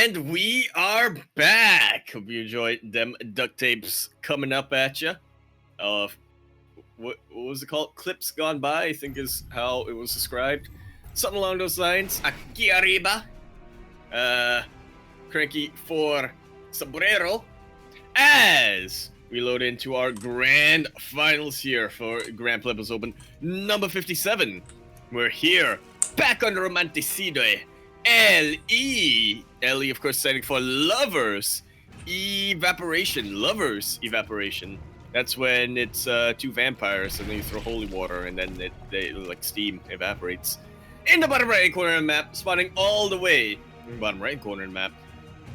And we are back. Hope you enjoyed them duct tapes coming up at you. What was it called? Clips gone by, I think is how it was described. Something along those lines. Aquí arriba. Cranky for sombrero. As we load into our grand finals here for Grand Platypus Open number 57. We're here, back on Romanticidre. L-E. L-E, of course, standing for Lovers. Evaporation. Lovers Evaporation. That's when it's two vampires and then you throw holy water and then they like steam evaporates. In the bottom right corner of the map, spawning all the way in the bottom right corner of the map,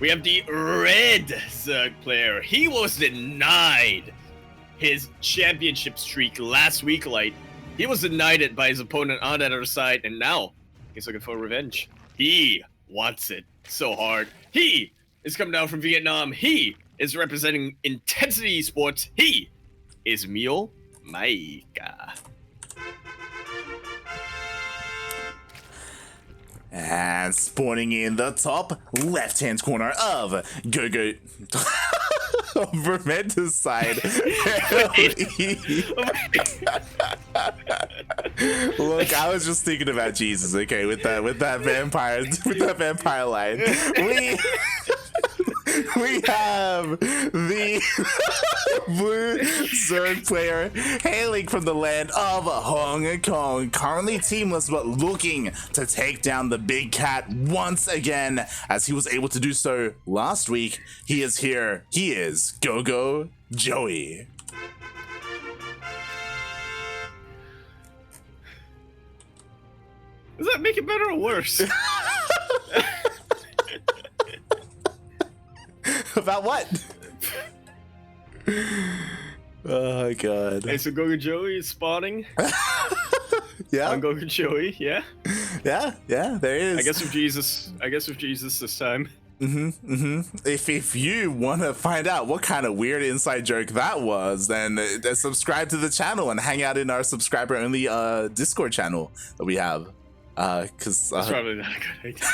we have the red Zerg player. He was denied his championship streak last week, Light. He was denied it by his opponent on that other side, and now he's looking for revenge. He wants it so hard. He is coming down from Vietnam. He is representing Intensity Esports. He is MeomaikA. And spawning in the top left-hand corner of Gogo Vermentus side. Look, I was just thinking about Jesus, okay, with that vampire line. We have the blue Zerg player hailing from the land of Hong Kong, currently teamless but looking to take down the big cat once again, as he was able to do so last week. He is here. He is GogojOey. Does that make it better or worse? About what? Oh god. Hey, so GogojOey is spawning. Yeah. On GogojOey, yeah. Yeah, there is. I guess with Jesus this time. If you want to find out what kind of weird inside joke that was, then subscribe to the channel and hang out in our subscriber only Discord channel that we have. Because it's probably not a good idea.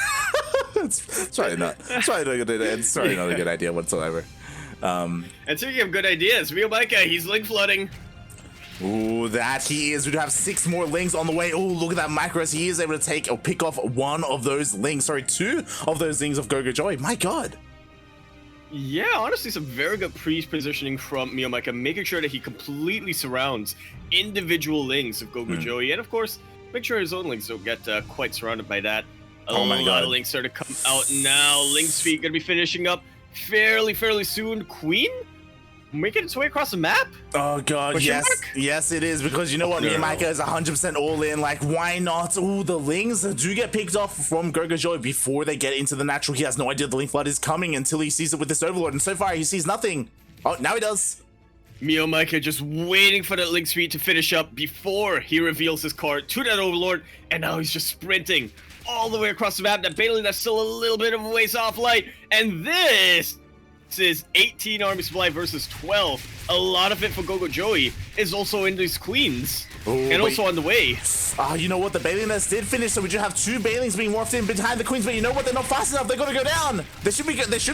it's probably not a good idea whatsoever. And speaking of good ideas, MeomaikA, he's link flooding. Ooh, that he is. We do have 6 more links on the way. Oh, look at that micros. He is able to take or pick off one of those links. Sorry, 2 of those links of GogojOey. My god. Yeah, honestly, some very good pre-positioning from MeomaikA, making sure that he completely surrounds individual links of GogojOey, and of course, make sure his own links don't get quite surrounded by that. A lot of links are to come out now. Link's feet gonna be finishing up fairly soon. Queen making its way across the map? Oh god, yes it is, because you know what, MeomaikA is 100% all in. Like, why not? Ooh, the links do get picked off from GogojOey before they get into the natural. He has no idea the link flood is coming until he sees it with this overlord, and so far he sees nothing. Oh, now he does. MeomaikA just waiting for that Link's feet to finish up before he reveals his card to that overlord, and now he's just sprinting all the way across the map. That Bailey, that's still a little bit of a ways off, Light, and this is 18 army supply versus 12. A lot of it for GogojOey is also in these queens. And also on the way. You know what? The Bailey nest did finish, so we do have 2 Bailings being morphed in behind the queens. But you know what? They're not fast enough. They're gonna go down. They should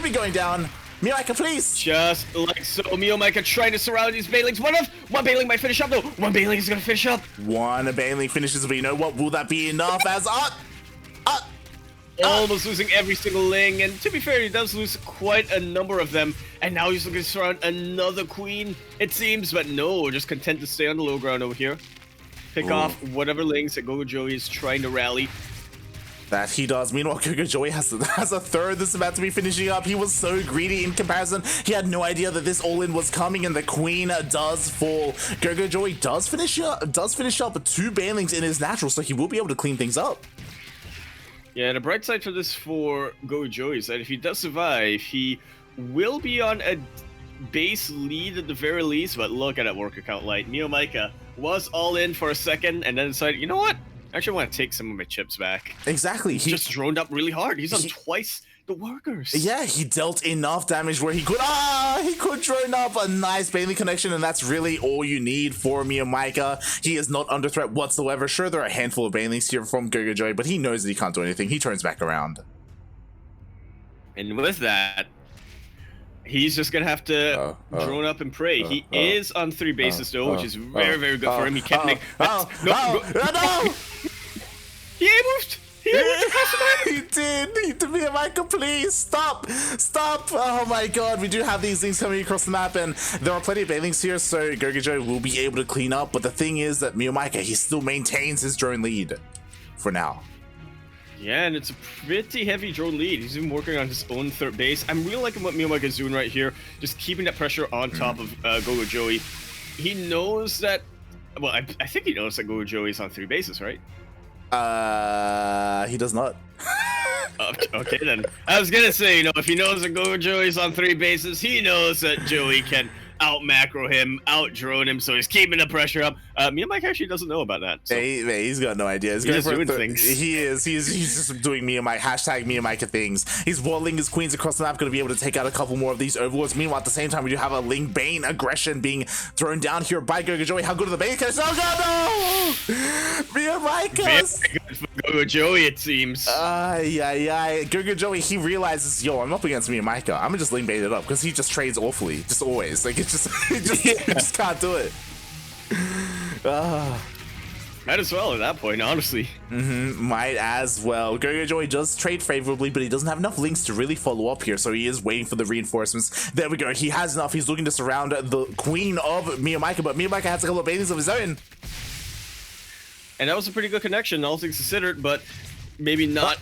be going down. MeomaikA, please. Just like so, MeomaikA trying to surround these Bailings. One Bailing might finish up though. One Bailing is gonna finish up. One Bailing finishes, but you know what? Will that be enough? As almost losing every single Ling, and to be fair, he does lose quite a number of them. And now he's looking to surround another queen, it seems, but no, just content to stay on the low ground over here. Pick off whatever Lings that GogojOey is trying to rally. That he does. Meanwhile, GogojOey has a third that's about to be finishing up. He was so greedy in comparison. He had no idea that this all-in was coming, and the queen does fall. GogojOey does finish up with 2 Bailings in his natural, so he will be able to clean things up. Yeah, the bright side for this for GogojOey is that if he does survive, he will be on a base lead at the very least, but look at that work account, Light. MeomaikA was all in for a second and then decided, you know what? I actually want to take some of my chips back. Exactly. He just droned up really hard. He's on twice the workers. Yeah, he dealt enough damage where he could drone up a nice Bailey connection, and that's really all you need for MeomaikA. He is not under threat whatsoever. Sure, there are a handful of Bailings here from GogojOey, but he knows that he can't do anything. He turns back around. And with that, he's just gonna have to drone up and pray. He is on 3 bases though, which is very, very good for him. He can't make. No! He moved. He did. MeomaikA, please stop. Oh my god, we do have these things coming across the map, and there are plenty of banelings here, so GogojOey will be able to clean up. But the thing is that MeomaikA, he still maintains his drone lead for now. Yeah, and it's a pretty heavy drone lead. He's been working on his own 3rd base. I'm really liking what MeomaikA is doing right here, just keeping that pressure on top of GogojOey. He knows that. Well, I think he knows that GogojOey is on 3 bases, right? He does not. Okay then. I was gonna say, if he knows that GogojOey's on 3 bases, he knows that Joey can out macro him, out drone him, so he's keeping the pressure up. MeomaikA actually doesn't know about that. So. He's got no idea. He's just doing things. He is. He's just doing #MeomaikA things. He's walling his queens across the map, going to be able to take out a couple more of these overlords. Meanwhile, at the same time, we do have a Ling Bane aggression being thrown down here by GogojOey. How good are the Bane catches? Oh god, no! MeomaikA. Very good for GogojOey, it seems. GogojOey, he realizes, yo, I'm up against MeomaikA. I'm gonna just Ling Bane it up because he just trades awfully, just always. Like he just can't do it. Might as well at that point, honestly. Might as well. GogojOey does trade favorably, but he doesn't have enough links to really follow up here, so he is waiting for the reinforcements. There we go. He has enough. He's looking to surround the queen of MeomaikA, but MeomaikA has a couple of banelings of his own. And that was a pretty good connection, all things considered, but maybe not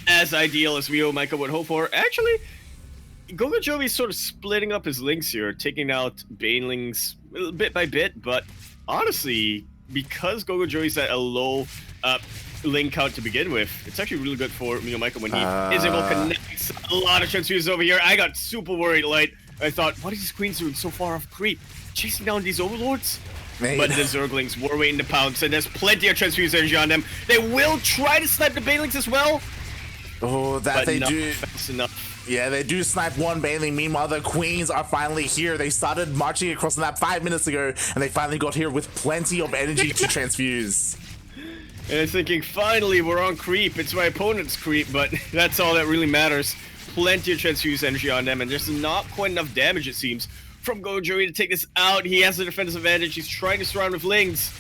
as ideal as MeomaikA would hope for. Actually, GogojOey is sort of splitting up his links here, taking out banelings bit by bit, but honestly, because GogojOey's at a low link count to begin with, it's actually really good for MeomaikA when he is able to connect a lot of transfuses over here. I got super worried, Light. I thought, what are these queens doing so far off creep? Chasing down these overlords? But the Zerglings were waiting to pounce, and there's plenty of transfuse energy on them. They will try to snipe the banelings as well. Oh, that they do. Fast enough. Yeah, they do snipe one baneling. Meanwhile, the queens are finally here. They started marching across the map 5 minutes ago, and they finally got here with plenty of energy to transfuse. And I'm thinking, finally, we're on creep. It's my opponent's creep, but that's all that really matters. Plenty of transfuse energy on them, and there's not quite enough damage, it seems, from GogojOey to take this out. He has the defensive advantage. He's trying to surround with Lings.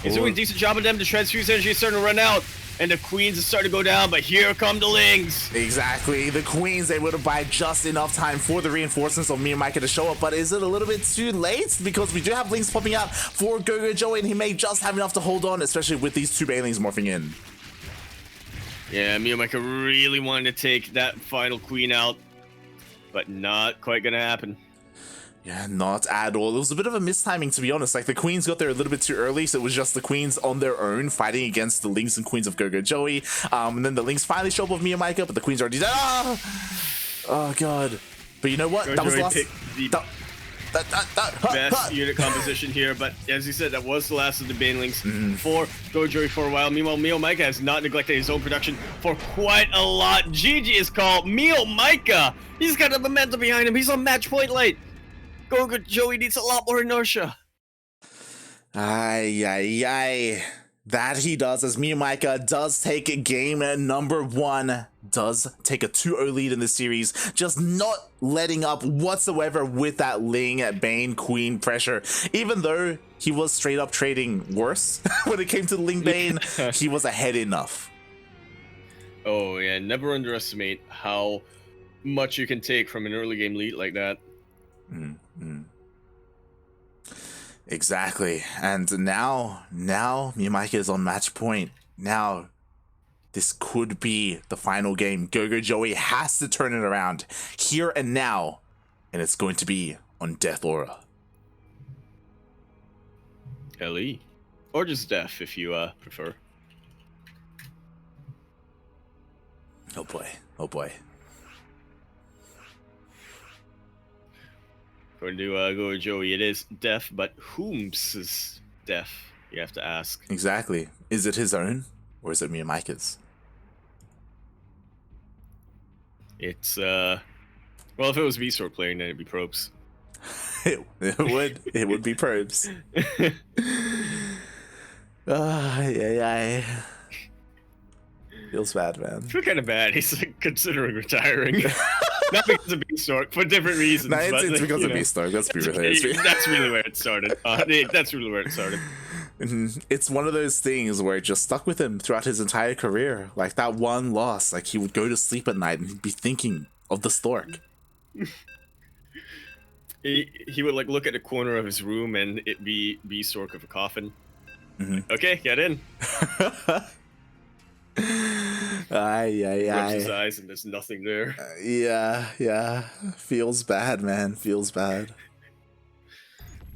He's doing a decent job of them. The transfuse energy is starting to run out, and the queens are starting to go down, but here come the Lings. Exactly. The queens, they would have buy just enough time for the reinforcements of MeomaikA to show up, but is it a little bit too late? Because we do have Lings popping out for GogojOey, and he may just have enough to hold on, especially with these 2 banelings morphing in. Yeah, MeomaikA really wanted to take that final queen out, but not quite gonna happen. Yeah, not at all. It was a bit of a mistiming, to be honest. Like, the queens got there a little bit too early, so it was just the queens on their own fighting against the Lings and queens of GogojOey. And then the Lings finally show up with MeomaikA, but the queens are already dead. Oh, God. But you know what? That was the last... Best unit composition here, but as you said, that was the last of the banelings for GogojOey for a while. Meanwhile, MeomaikA has not neglected his own production for quite a lot. GG is called. MeomaikA, he's got the momentum behind him. He's on match point late. GogojOey needs a lot more inertia. Aye. That he does, as MeomaikA does take game number 1, does take a 2-0 lead in the series, just not letting up whatsoever with that Ling Bane Queen pressure. Even though he was straight up trading worse when it came to Ling Bane, he was ahead enough. Oh yeah, never underestimate how much you can take from an early game lead like that. Exactly. And now MeomaikA is on match point. Now this could be the final game. GogojOey has to turn it around here and now, and it's going to be on Death Aura. LE. Or just Death if you prefer. Oh boy. According to GogojOey, it is Death, but whom's is Death? You have to ask. Exactly. Is it his own, or is it MeomaikA's? It's well, if it was V-Sword playing, then it'd be Probes. it would be Probes. Feels bad, man. I feel kind of bad. He's like considering retiring. Not because of Beastork, for different reasons. No, but, it's because of Beastork. Let's be real. That's really where it started. That's really where it started. It's one of those things where it just stuck with him throughout his entire career. Like that one loss, like he would go to sleep at night and he'd be thinking of the stork. He would like look at the corner of his room and it be Beastork of a coffin. Okay, get in. Rubs his eyes and there's nothing there. Yeah. Feels bad, man. Feels bad.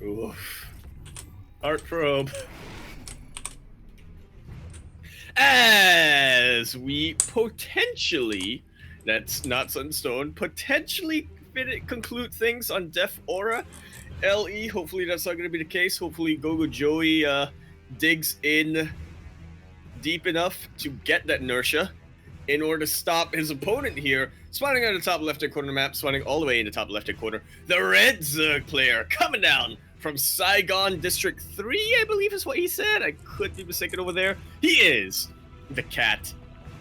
Oof. Art probe. As we potentially, that's not set in stone, potentially conclude things on Death Aura LE. Hopefully that's not going to be the case. Hopefully GogojOey digs in deep enough to get that inertia in order to stop his opponent here. Spawning on the top left-hand corner of the map, spawning all the way in the top left-hand corner. The red Zerg player coming down from Saigon District 3, I believe is what he said. I could be mistaken over there. He is the cat,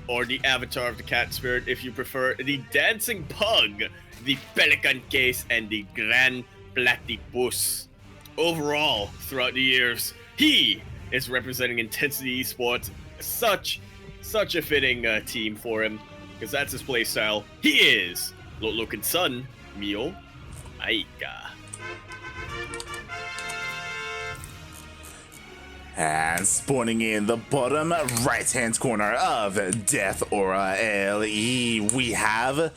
or the avatar of the cat spirit, if you prefer. The dancing pug, the pelican case, and the Grand Platypus. Overall, throughout the years, he is representing Intensity Esports. Such a fitting team for him, because that's his playstyle. He is Lotlokin's son, MeomaikA. And spawning in the bottom right-hand corner of Death Aura LE, we have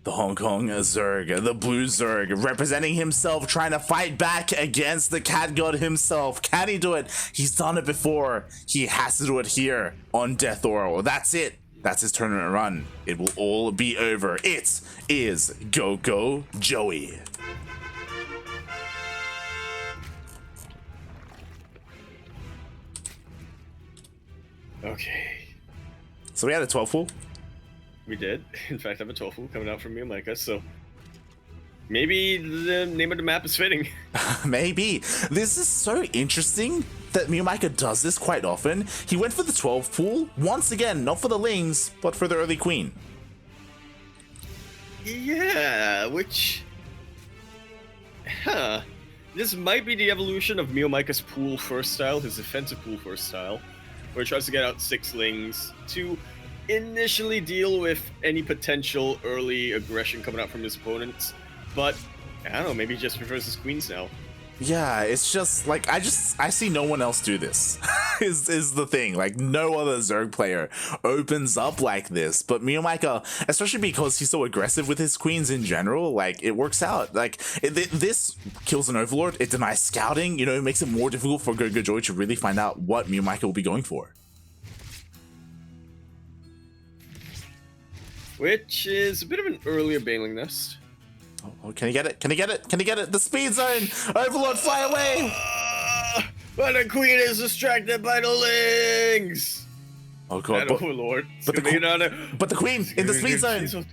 the Hong Kong Zerg, the Blue Zerg, representing himself, trying to fight back against the Cat God himself. Can he do it? He's done it before. He has to do it here on Death Aura. Well, that's it. That's his tournament run. It will all be over. It is GogojOey. Okay. So we had a 12 pool. We did. In fact, I have a tofu coming out from MeomaikA, so maybe the name of the map is fitting. Maybe. This is so interesting that MeomaikA does this quite often. He went for the 12 pool, once again, not for the Lings, but for the early queen. Yeah, which... Huh. This might be the evolution of MeomaikA's pool first style, his offensive pool first style, where he tries to get out 6 Lings to initially deal with any potential early aggression coming out from his opponents, but I don't know, maybe he just prefers his queens now. Yeah, it's just like I see no one else do this. is the thing. Like no other Zerg player opens up like this, but MeomaikA, especially because he's so aggressive with his queens in general, like it works out. Like this kills an overlord, it denies scouting, you know, it makes it more difficult for GogojOey to really find out what MeomaikA will be going for. Which is a bit of an earlier Baneling Nest. Oh, can he get it? Can he get it? Can he get it? The speed zone! Overlord, fly away! But the queen is distracted by the Lings! Oh god, that Overlord. But the queen in the speed zone!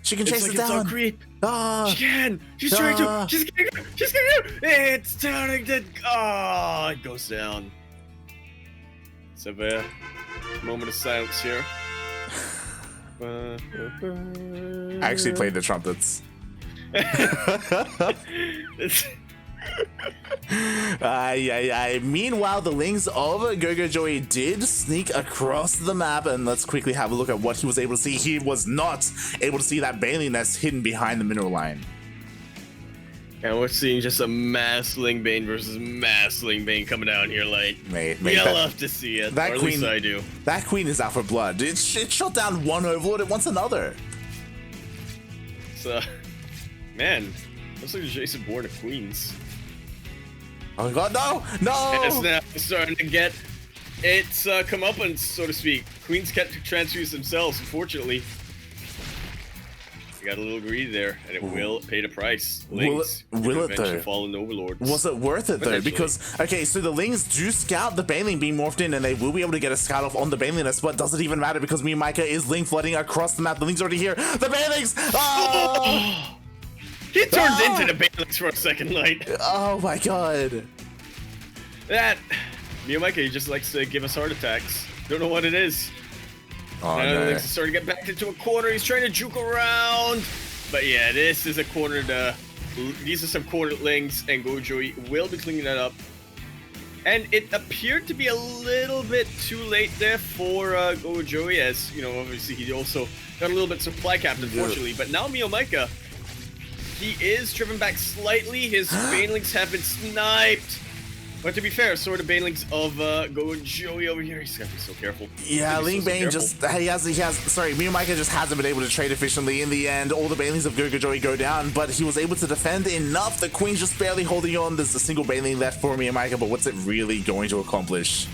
She can chase it down! It's all creep. She can! She's trying to! She's getting her! She's getting her! It's turning to... Oh, it goes down. Let's have a moment of silence here. I actually played the trumpets. Meanwhile, the Lings of GogojOey did sneak across the map, and let's quickly have a look at what he was able to see. He was not able to see that Baneling Nest hidden behind the mineral line. And we're seeing just a mass Lingbane versus mass Lingbane coming down here, like, mate, I love to see it, or at least I do. That queen is out for blood. It shot down one overlord, it wants another. So, man, looks like Jason born of queens. Oh god, no! No! And it's now starting to get its comeuppance, so to speak. Queens can't transfuse themselves, unfortunately. You got a little greedy there, and it will pay the price. Lings will it though? Fallen overlords. Was it worth it though? Because okay, so the Lings do scout the Baneling being morphed in, and they will be able to get a scout off on the Baneling Nest, but does it even matter because MeomaikA is Ling flooding across the map? The Lings already here. The Banelings! Oh! He turned into the Banelings for a second, like. Oh my god. That MeomaikA just likes to give us heart attacks. Don't know what it is. Oh, now no. the Lynx is starting to get back into a corner. He's trying to juke around. But yeah, this is a cornered, these are some cornered Lynx, and GogojOey will be cleaning that up. And it appeared to be a little bit too late there for GogojOey, as, you know, obviously he also got a little bit supply capped, unfortunately. But now MeomaikA, he is driven back slightly. His Banelings have been sniped. But to be fair, so are the Banelings of GogojOey over here. He's got to be so careful. Yeah, Ling Bane just, MeomaikA just hasn't been able to trade efficiently. In the end, all the Banelings of GogojOey go down, but he was able to defend enough. The Queen's just barely holding on. There's a single Baneling left for MeomaikA, but what's it really going to accomplish?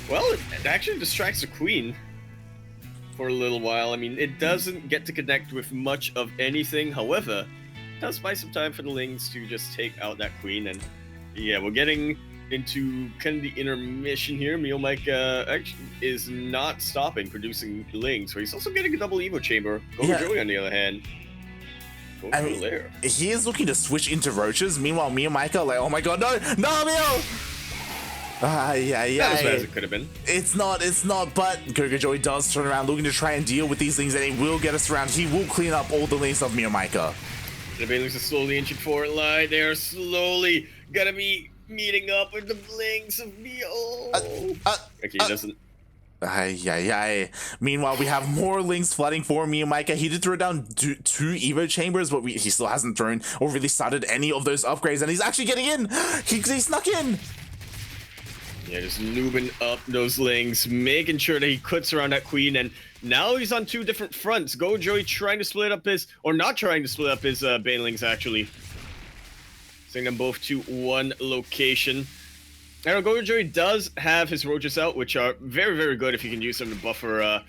Well, it actually distracts the Queen for a little while. I mean, it doesn't get to connect with much of anything. However, it does buy some time for the Lings to just take out that Queen. And yeah, we're getting into kind of the intermission here. MeomaikA actually is not stopping producing Lings, so he's also getting a double Evo chamber. GogojOey, on the other hand, I mean, he is looking to switch into roaches. Meanwhile, MeomaikA, like, oh my god, no, Meo! Not as bad as it could have been. It's not, but GogojOey does turn around looking to try and deal with these things, and he will get us around. He will clean up all the Lings of MeomaikA. The Banelings are slowly inching forward line. They are slowly gonna be meeting up with the Lings of Meo. Okay, he doesn't. Meanwhile, we have more Lings flooding for MeomaikA. He did throw down two Evo chambers, but he still hasn't thrown or really started any of those upgrades, and he's actually getting in. He snuck in. Yeah, just lubing up those Lings, making sure that he cuts around that Queen, and now he's on two different fronts. GogojOey trying to split up his, or not trying to split up his Banelings, actually. Sending them both to one location. Now, GogojOey does have his roaches out, which are very, very good if you can use them to buffer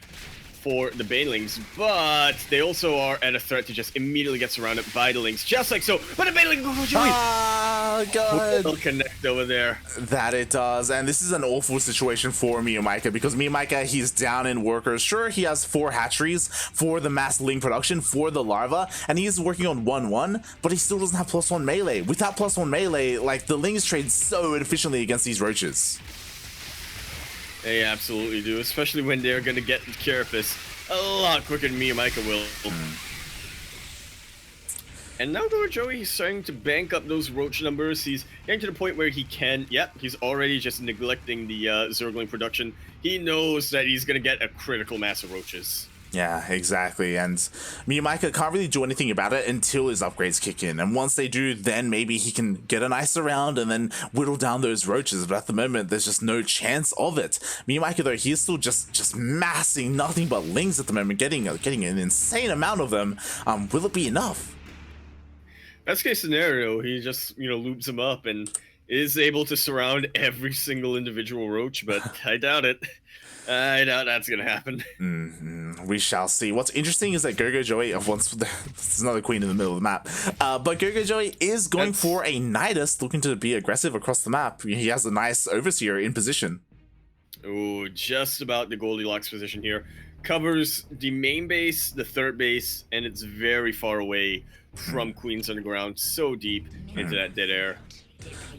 for the Banelings, but they also are at a threat to just immediately get surrounded by the Lings, just like so. But a Baneling, GogojOey! God. Will connect over there. That it does, and this is an awful situation for MeomaikA, because MeomaikA, he's down in workers. Sure, he has 4 hatcheries for the mass Ling production for the larva, and he's working on 1-1, but he still doesn't have +1 melee. Without +1 melee, like, the Lings trade so efficiently against these roaches. They absolutely do, especially when they're going to get the Carapace a lot quicker than MeomaikA will. And now GogojOey, he's starting to bank up those roach numbers. He's getting to the point where he can, he's already just neglecting the Zergling production. He knows that he's going to get a critical mass of roaches. Yeah, exactly, and MeomaikA can't really do anything about it until his upgrades kick in, and once they do, then maybe he can get a nice round and then whittle down those roaches, but at the moment, there's just no chance of it. MeomaikA, though, he's still just massing nothing but Lings at the moment, getting an insane amount of them. Will it be enough? Best case scenario, he just, loops them up and is able to surround every single individual roach, but I doubt it. I doubt that's gonna happen. We shall see. What's interesting is that GogojOey, there's another Queen in the middle of the map, but GogojOey is going for a Nidus, looking to be aggressive across the map. He has a nice Overseer in position. Oh, just about the Goldilocks position here. Covers the main base, the third base, and it's very far away from Queens Underground, so deep into that dead air.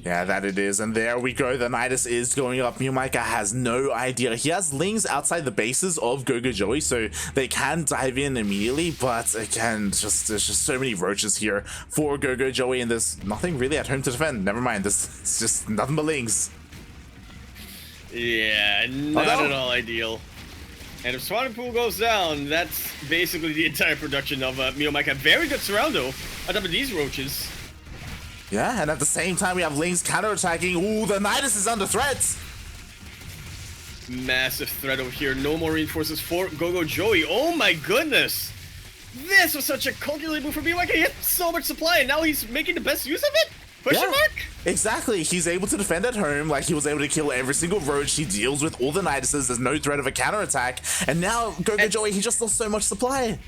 Yeah, that it is, and there we go. The Nidus is going up. MeomaikA has no idea. He has Lings outside the bases of GogojOey, so they can dive in immediately, but again, there's just so many roaches here for GogojOey, and there's nothing really at home to defend. Never mind, it's just nothing but Lings. Yeah, not at all ideal. And if Spawning Pool goes down, that's basically the entire production of MeomaikA. Very good surround, though, on top of these roaches. Yeah, and at the same time, we have Lings counterattacking. Ooh, the Nidus is under threat. Massive threat over here. No more reinforcements for GogojOey. Oh my goodness! This was such a calculated move for MeomaikA. He had so much supply, and now he's making the best use of it? Question mark? Exactly. He's able to defend at home. Like, he was able to kill every single roach. He deals with all the Niduses. There's no threat of a counterattack. And now, GogojOey, he just lost so much supply.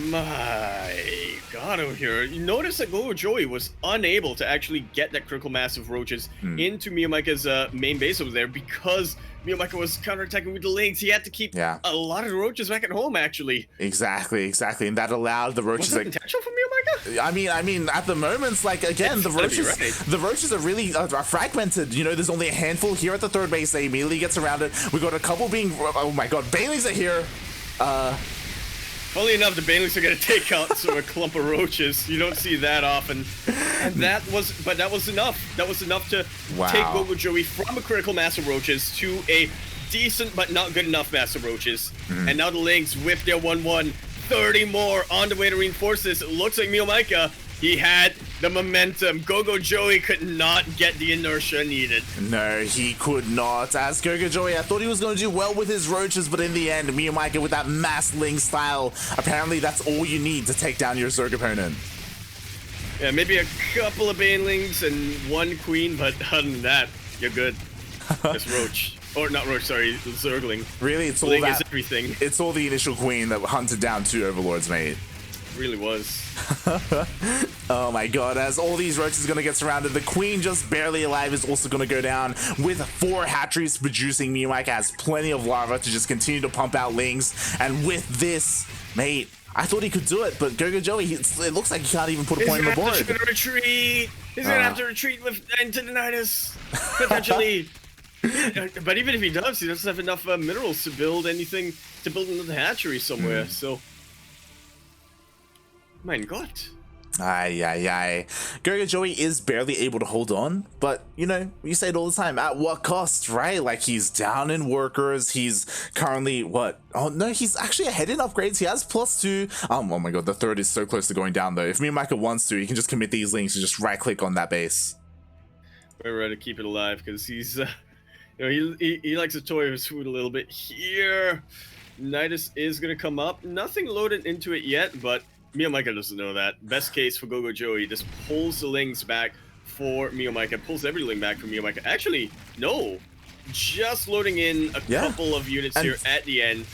My god, over here. You notice that GogojOey was unable to actually get that critical mass of roaches into MeomaikA's main base over there because MeomaikA was counterattacking with the Lings. He had to keep a lot of the roaches back at home, actually. Exactly. And that allowed the roaches... Was that intentional for MeomaikA? I mean, at the moment, like again, the roaches are really fragmented. You know, there's only a handful here at the third base. They immediately get surrounded. We got a couple being. Oh my God, Baileys are here. Funny enough, the Banelings are gonna take out sort of a clump of roaches. You don't see that often, and that was enough. That was enough to take GogojOey from a critical mass of roaches to a decent but not good enough mass of roaches. And now the Lynx whip their 1-1, 30 more on the way to reinforce this. It looks like MeomaikA, he had the momentum. GogojOey could not get the inertia needed. No, he could not. As GogojOey, I thought he was going to do well with his roaches, but in the end, MeomaikA with that mass Lynx style, apparently that's all you need to take down your Zerg opponent. Yeah, maybe a couple of Banelings and one Queen, but other than that, you're good. Just Roach. Or not Roach, sorry, Zergling. Really, it's all Ling that. Is everything. It's all the initial Queen that hunted down 2 Overlords, mate. It really was. Oh my God, as all these roaches are going to get surrounded, the Queen just barely alive is also going to go down with 4 hatcheries producing. MeomaikA has plenty of lava to just continue to pump out Lings, and with this, mate, I thought he could do it, but GogojOey, it looks like he can't even put a point on the board. He's gonna retreat. He's gonna have to retreat with Antonitis, potentially. But even if he doesn't have enough minerals to build anything, to build another hatchery somewhere, so... Mein Gott. Aye. GogojOey is barely able to hold on, but, you know, you say it all the time, at what cost, right? Like, he's down in workers, he's currently, what? Oh, no, he's actually ahead in upgrades, he has +2. Oh my God, the third is so close to going down, though. If MeomaikA wants to, he can just commit these links and just right-click on that base. We're ready to keep it alive, because he's, you know, he likes to toy with his food a little bit here. Nidus is going to come up. Nothing loaded into it yet, but MeomaikA doesn't know that. Best case for GogojOey, just pulls the Lings back for MeomaikA, pulls every Ling back for MeomaikA. Actually, no. Just loading in a couple of units here at the end.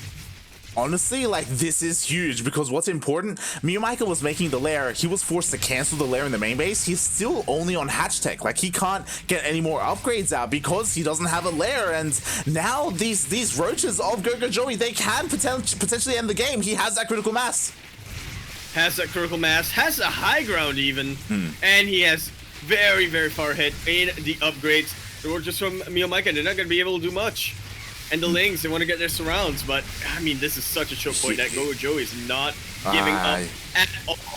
Honestly, like, this is huge, because what's important, MeomaikA was making the lair, he was forced to cancel the lair in the main base, he's still only on hatch tech, like, he can't get any more upgrades out because he doesn't have a lair, and now these roaches of GogojOey, they can potentially end the game. He has that critical mass. Has the high ground even, and he has very, very far ahead in the upgrades. The roaches from MeomaikA, they're not going to be able to do much. And the Lings, they want to get their surrounds, but I mean, this is such a choke point that GogojOey is not giving up at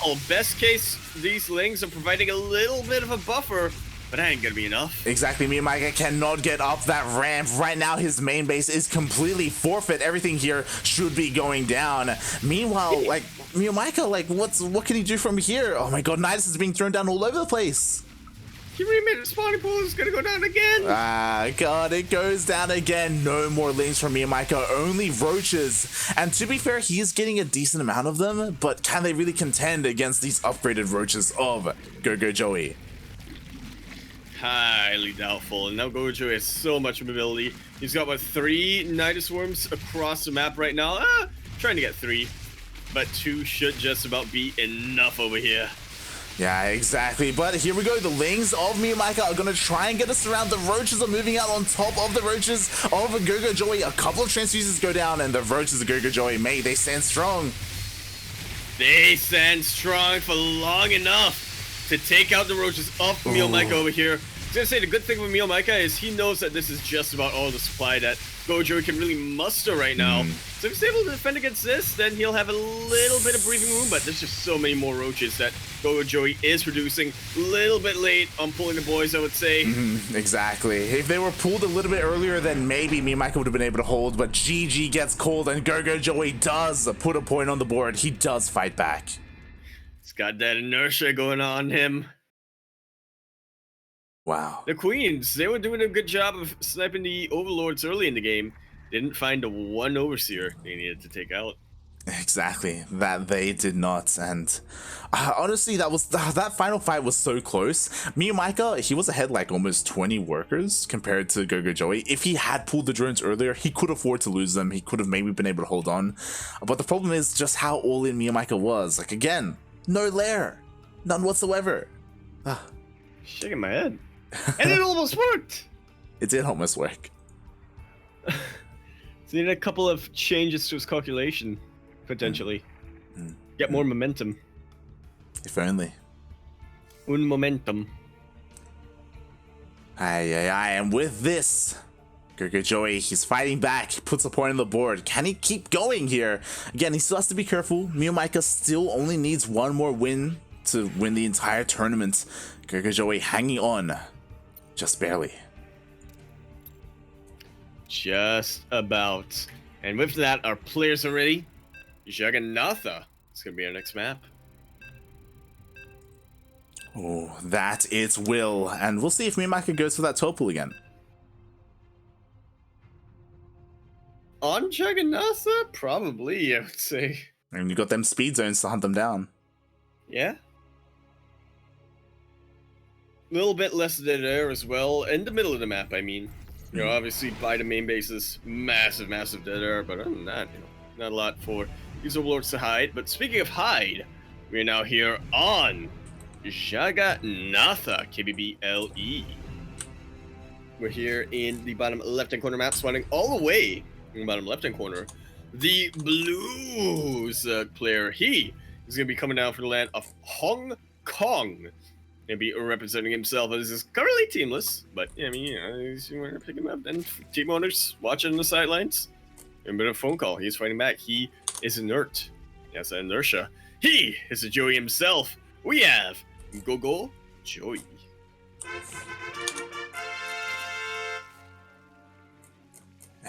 all. Best case, these Lings are providing a little bit of a buffer, but that ain't gonna be enough. Exactly, MeomaikA cannot get up that ramp. Right now, his main base is completely forfeit. Everything here should be going down. Meanwhile, like, MeomaikA, like, what can he do from here? Oh my God, Nidus is being thrown down all over the place. He remade the spawning pool, is gonna go down again. God, it goes down again. No more Lings from MeomaikA, only roaches. And to be fair, he is getting a decent amount of them, but can they really contend against these upgraded roaches of GogojOey? Highly doubtful. And now GogojOey has so much mobility. He's got, what, 3 Nidus Worms across the map right now? Trying to get 3, but 2 should just about be enough over here. Yeah, exactly. But here we go. The Lings of MeomaikA are going to try and get us around. The roaches are moving out on top of the roaches of GogojOey. A couple of transfuses go down, and the roaches of GogojOey, mate, they stand strong. They stand strong for long enough to take out the roaches of MeomaikA over here. I was going to say, the good thing with MeomaikA is he knows that this is just about all the supply that GogojOey can really muster right now. So if he's able to defend against this, then he'll have a little bit of breathing room, but there's just so many more roaches that GogojOey is producing. A little bit late on pulling the boys, I would say. Exactly. If they were pulled a little bit earlier, then maybe MeomaikA would have been able to hold, but GG gets called, and GogojOey does put a point on the board. He does fight back. He's got that inertia going on him. Wow. The Queens, they were doing a good job of sniping the Overlords early in the game. Didn't find the one Overseer they needed to take out. Exactly, that they did not, and honestly, that final fight was so close. MeomaikA, he was ahead like almost 20 workers compared to GogojOey. If he had pulled the drones earlier, he could afford to lose them. He could have maybe been able to hold on, but the problem is just how all in MeomaikA was. Like, again, no lair, none whatsoever. Shaking my head. And it almost worked! It did almost work. So he needed a couple of changes to his calculation, potentially. Get more momentum. If only. Un momentum. And with this, GogojOey, he's fighting back, puts a point on the board. Can he keep going here? Again, he still has to be careful. MeomaikA still only needs one more win to win the entire tournament. GogojOey hanging on, just barely. Just about. And with that, our players are ready. Jagannatha. It's going to be our next map. Oh, that it will. And we'll see if MeomaikA goes for that top pool again. On Jagannatha? Probably, I would say. And you got them speed zones to hunt them down. Yeah. A little bit less dead air as well. In the middle of the map, I mean. You know, obviously by the main bases, massive dead air. But other than that, you know, not a lot for these overlords to hide. But speaking of hide, we are now here on Jagannatha, KBBLE. We're here in the bottom left-hand corner map, spawning all the way in the bottom left-hand corner. The Blues player, he is going to be coming down for the land of Hong Kong. Going to be representing himself as is currently teamless, but I mean, you know, he's going to pick him up. And team owners watching the sidelines, a bit of a phone call. He's fighting back. He is inert. Yes, inertia. He is a Joey himself. We have GogojOey.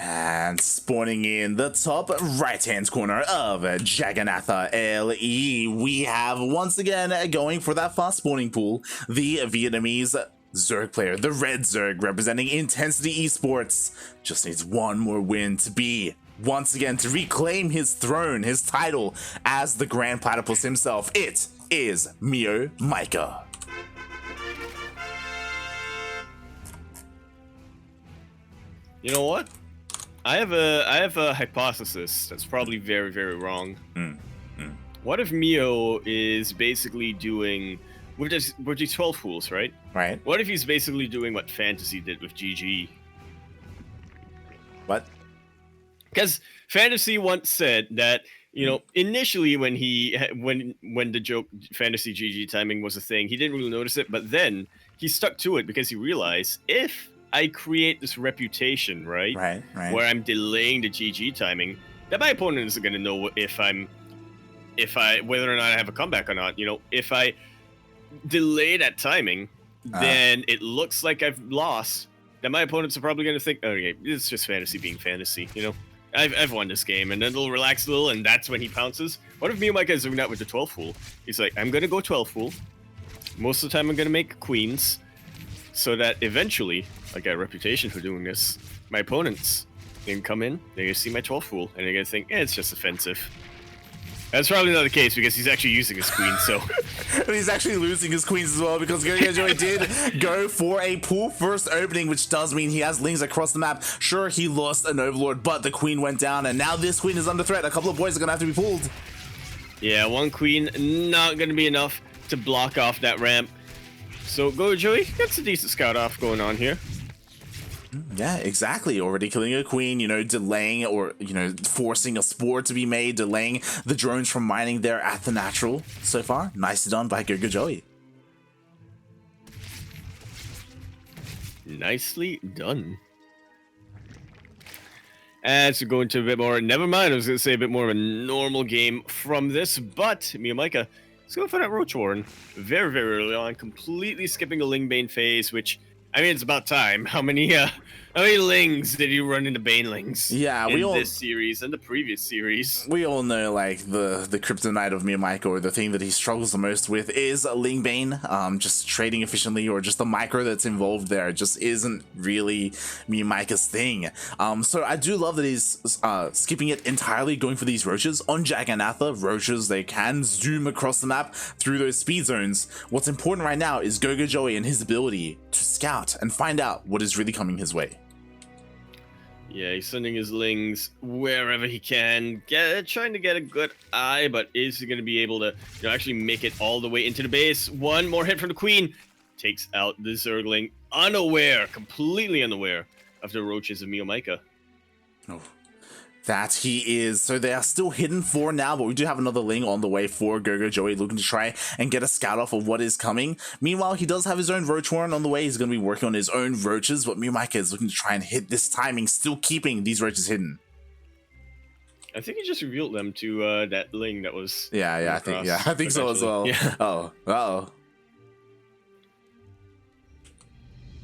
And spawning in the top right-hand corner of Jagannatha LE, we have once again going for that fast spawning pool, the Vietnamese Zerg player, the Red Zerg, representing Intensity Esports. Just needs one more win to be, once again, to reclaim his throne, his title as the Grand Platypus himself. It is MeomaikA. You know what? I have a hypothesis that's probably very, very wrong. What if Mio is basically doing with these 12 fools, right? Right. What if he's basically doing what Fantasy did with GG? What? Because Fantasy once said that, you know, initially when the joke Fantasy GG timing was a thing, he didn't really notice it, but then he stuck to it because he realized if I create this reputation, right? Right. Where I'm delaying the GG timing, that my opponent isn't going to know whether or not I have a comeback or not. You know, if I delay that timing, then it looks like I've lost. Then my opponents are probably going to think, oh, okay, it's just Fantasy being Fantasy. You know, I've won this game, and then they'll relax a little, and that's when he pounces. What if MeomaikA is doing that with the 12 fool? He's like, I'm going to go 12 fool. Most of the time, I'm going to make queens, so that eventually I get a reputation for doing this. My opponents can come in, they're gonna see my 12 fool, and they're gonna think, it's just offensive. That's probably not the case because he's actually using his queen, so. And he's actually losing his queens as well because GogojOey did go for a pool first opening, which does mean he has lings across the map. Sure, he lost an overlord, but the queen went down, and now this queen is under threat. A couple of boys are gonna have to be pulled. Yeah, one queen not gonna be enough to block off that ramp. So GogojOey gets a decent scout off going on here. Yeah, exactly. Already killing a queen, you know, delaying or, you know, forcing a spore to be made, delaying the drones from mining there at the natural. So far, nicely done by GogojOey. Nicely done. As we go into a bit more, never mind, I was going to say a bit more of a normal game from this, but MeomaikA is going for that Roach Warren very, very early on, completely skipping a Lingbane phase, which, I mean, it's about time. How many lings did you run into banelings? Yeah, in this series and the previous series. We all know, like, the kryptonite of MeomaikA, or the thing that he struggles the most with, is a Lingbane. Just trading efficiently, or just the micro that's involved there, just isn't really MeomaikA's thing. So I do love that he's skipping it entirely, going for these roaches on Jagannatha. Roaches, they can zoom across the map through those speed zones. What's important right now is GogojOey and his ability to scout and find out what is really coming his way. Yeah, he's sending his lings wherever he can, trying to get a good eye, but is he going to be able to, you know, actually make it all the way into the base? One more hit from the queen takes out the Zergling, completely unaware of the roaches of MeomaikA. Oh. That he is. So they are still hidden for now, but we do have another Ling on the way for GogojOey, looking to try and get a scout off of what is coming. Meanwhile, he does have his own Roach Warren on the way. He's going to be working on his own roaches, but MeomaikA is looking to try and hit this timing, still keeping these roaches hidden. I think he just revealed them to that Ling that was. I think so as well. Yeah. Oh.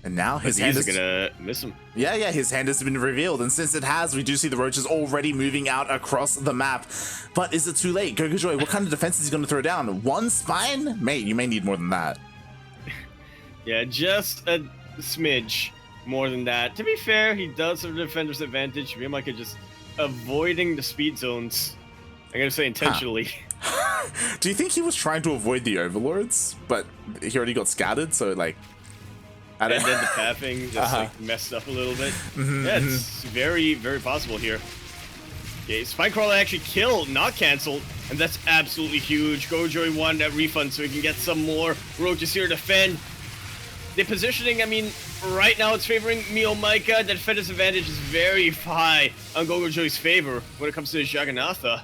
And now his hand is gonna miss him. Yeah, his hand has been revealed, and since it has, we do see the roaches already moving out across the map. But is it too late? GogojOey, what kind of defense is he going to throw down? One spine? Mate, you may need more than that. Yeah, just a smidge more than that. To be fair, he does have a defender's advantage. MeomaikA just avoiding the speed zones. I gotta say intentionally. Do you think he was trying to avoid the overlords, but he already got scattered, so like... And then the pathing just like messed up a little bit. Yeah, it's very, very possible here. Okay, Spinecrawler actually killed, not canceled, and that's absolutely huge. GogojOey wanted that refund so he can get some more roaches here to defend. The positioning, I mean, right now it's favoring MeomaikA. The defender's advantage is very high on GogojOey's favor when it comes to his Jagannatha.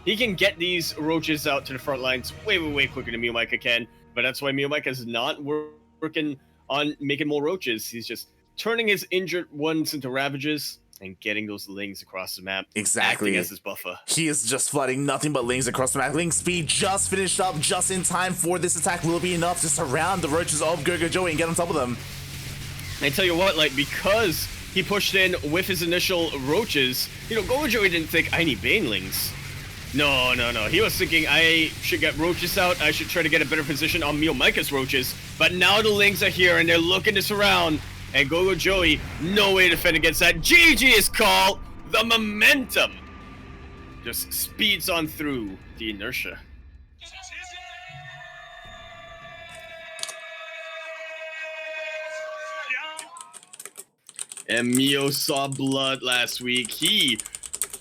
He can get these roaches out to the front lines way quicker than MeomaikA can, but that's why MeomaikA is not working on making more roaches. He's just turning his injured ones into ravages and getting those Lings across the map. Exactly. Acting as his buffer. He is just flooding nothing but Lings across the map. Ling speed just finished up just in time for this attack. Will be enough to surround the roaches of GogojOey and get on top of them. I tell you what, like, because he pushed in with his initial roaches, you know, GogojOey didn't think, I need Banelings. No. He was thinking, I should get roaches out. I should try to get a better position on MeomaikA's roaches. But now the Lings are here, and they're looking to surround. And GogojOey, no way to defend against that. GG is called. The momentum just speeds on through the inertia. And Mio saw blood last week. He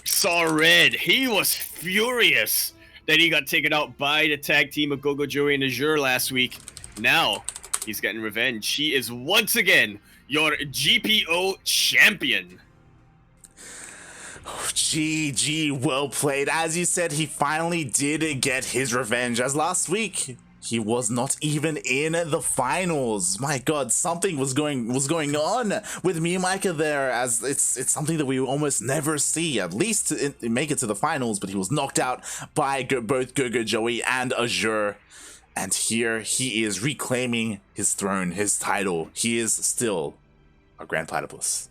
saw red. He was furious that he got taken out by the tag team of GogojOey and Azure last week. Now, he's getting revenge. He is once again your GPO champion. Oh, GG, well played. As you said, he finally did get his revenge, as last week he was not even in the finals. My god, something was going on with MeomaikA there, as it's something that we almost never see, at least to make it to the finals, but he was knocked out by both GogojOey and Azure. And here he is reclaiming his throne, his title. He is still a Grand Platypus.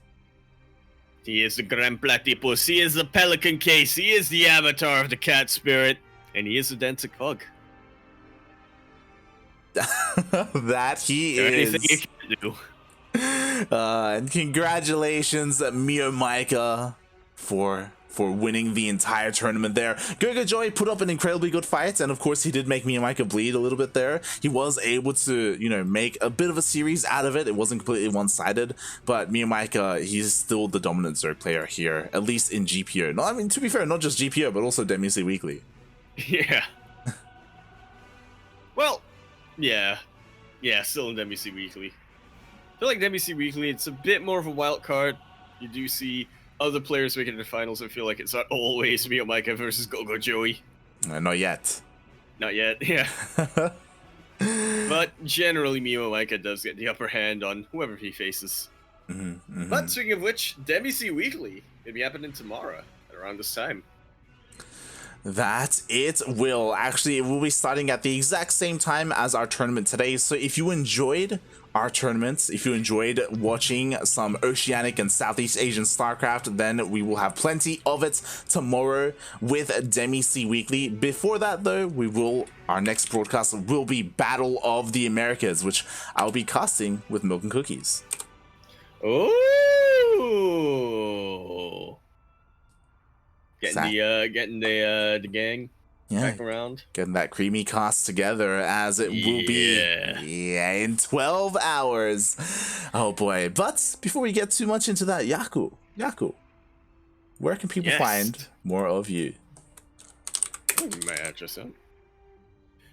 He is the Grand Platypus. He is the Pelican Case. He is the avatar of the cat spirit. And he is the Densic Hug. That he is. Anything you can do. And congratulations, MeomaikA, for winning the entire tournament there. GogojOey put up an incredibly good fight, and of course he did make MeomaikA bleed a little bit there. He was able to, you know, make a bit of a series out of it. It wasn't completely one-sided, but MeomaikA, he's still the dominant Zerg player here, at least in GPO. No, I mean, to be fair, not just GPO, but also WC Weekly. Yeah. Well, yeah, still in WC Weekly. I feel like WC Weekly, it's a bit more of a wild card. You do see other players making it to the finals. I feel like it's not always MeomaikA versus GogojOey. Not yet. Not yet, yeah. But generally, MeomaikA does get the upper hand on whoever he faces. But speaking of which, WC Weekly will be happening tomorrow at around this time. That it will. Actually, it will be starting at the exact same time as our tournament today. So if you enjoyed our tournaments, if you enjoyed watching some Oceanic and Southeast Asian StarCraft, then we will have plenty of it tomorrow with WC Weekly. Before that, though, our next broadcast will be Battle of the Americas, which I'll be casting with Milk and Cookies. Oh. Getting the gang back around. Getting that creamy cast together, as it will be in 12 hours. Oh boy. But before we get too much into that, Yaku, where can people find more of you? My address out.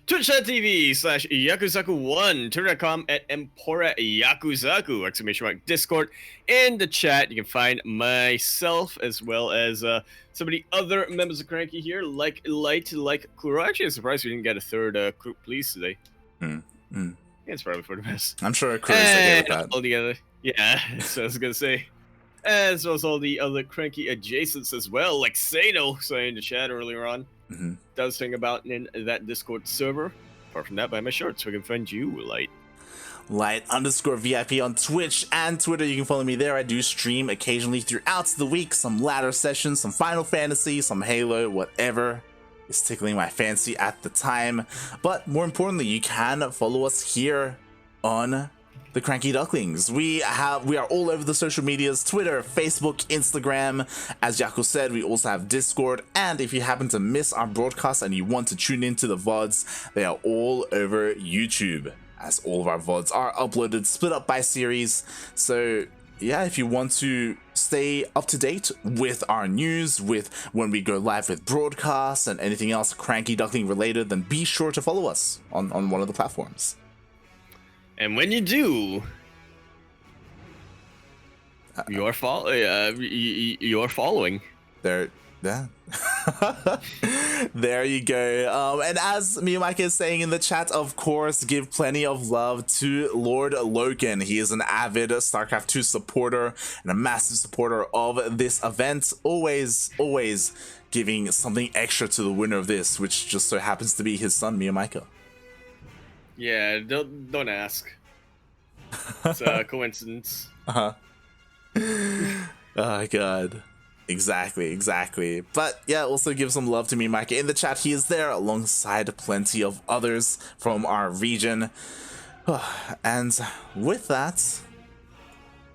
Twitch.tv/Yakuzaku1, Twitter.com @Empora Yakuzaku, !, Discord. In the chat, you can find myself as well as some of the other members of Cranky here, like Light, like Kuro. Actually, I'm surprised we didn't get a third group police today. Yeah, it's probably for the best. I'm sure Kuro's okay with that. All together. Yeah, so I was going to say. As well as all the other Cranky adjacents as well, like Sano saying in the chat earlier on. Does thing about in that Discord server. Apart from that, buy my shorts so I can find you, Light. Light_VIP on Twitch and Twitter. You can follow me there. I do stream occasionally throughout the week. Some ladder sessions, some Final Fantasy, some Halo, whatever is tickling my fancy at the time. But more importantly, you can follow us here on the Cranky Ducklings. We are all over the social medias, Twitter, Facebook, Instagram. As Yaku said, we also have Discord, and if you happen to miss our broadcast and you want to tune into the VODs, they are all over YouTube, as all of our VODs are uploaded, split up by series. So yeah, if you want to stay up to date with our news, with when we go live with broadcasts and anything else Cranky Duckling related, then be sure to follow us on one of the platforms. And when you do, you're following. There, yeah. There you go. And as MeomaikA is saying in the chat, of course, give plenty of love to Lord Loken. He is an avid StarCraft 2 supporter and a massive supporter of this event. Always giving something extra to the winner of this, which just so happens to be his son, MeomaikA. Yeah, don't ask. It's a coincidence. Oh god. Exactly. But yeah, also give some love to MeomaikA in the chat. He is there alongside plenty of others from our region. And with that,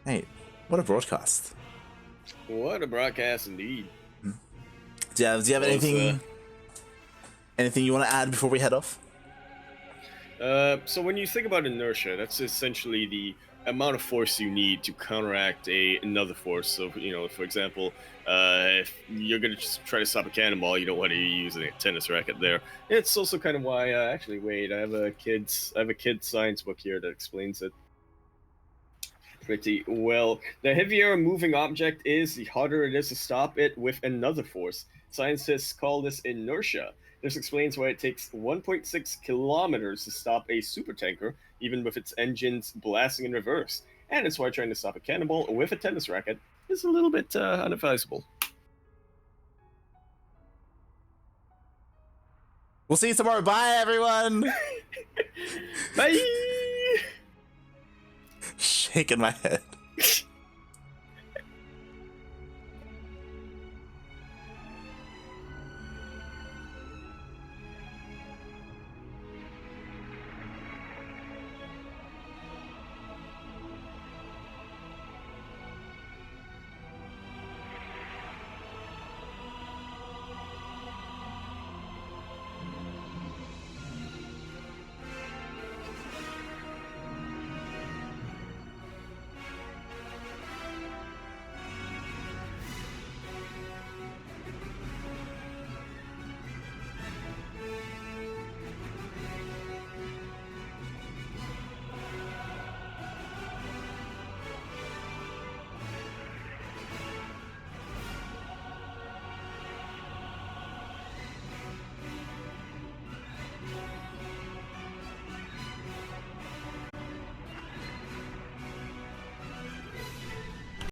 hey, what a broadcast. What a broadcast indeed. Do you have anything you want to add before we head off? So when you think about inertia, that's essentially the amount of force you need to counteract another force. So, you know, for example, if you're going to just try to stop a cannonball, you don't want to use a tennis racket there. It's also kind of why, actually, wait, I have a kid's science book here that explains it pretty well. The heavier a moving object is, the harder it is to stop it with another force. Scientists call this inertia. This explains why it takes 1.6 kilometers to stop a supertanker, even with its engines blasting in reverse. And it's why trying to stop a cannonball with a tennis racket is a little bit unadvisable. We'll see you tomorrow. Bye, everyone. Bye. Shaking my head.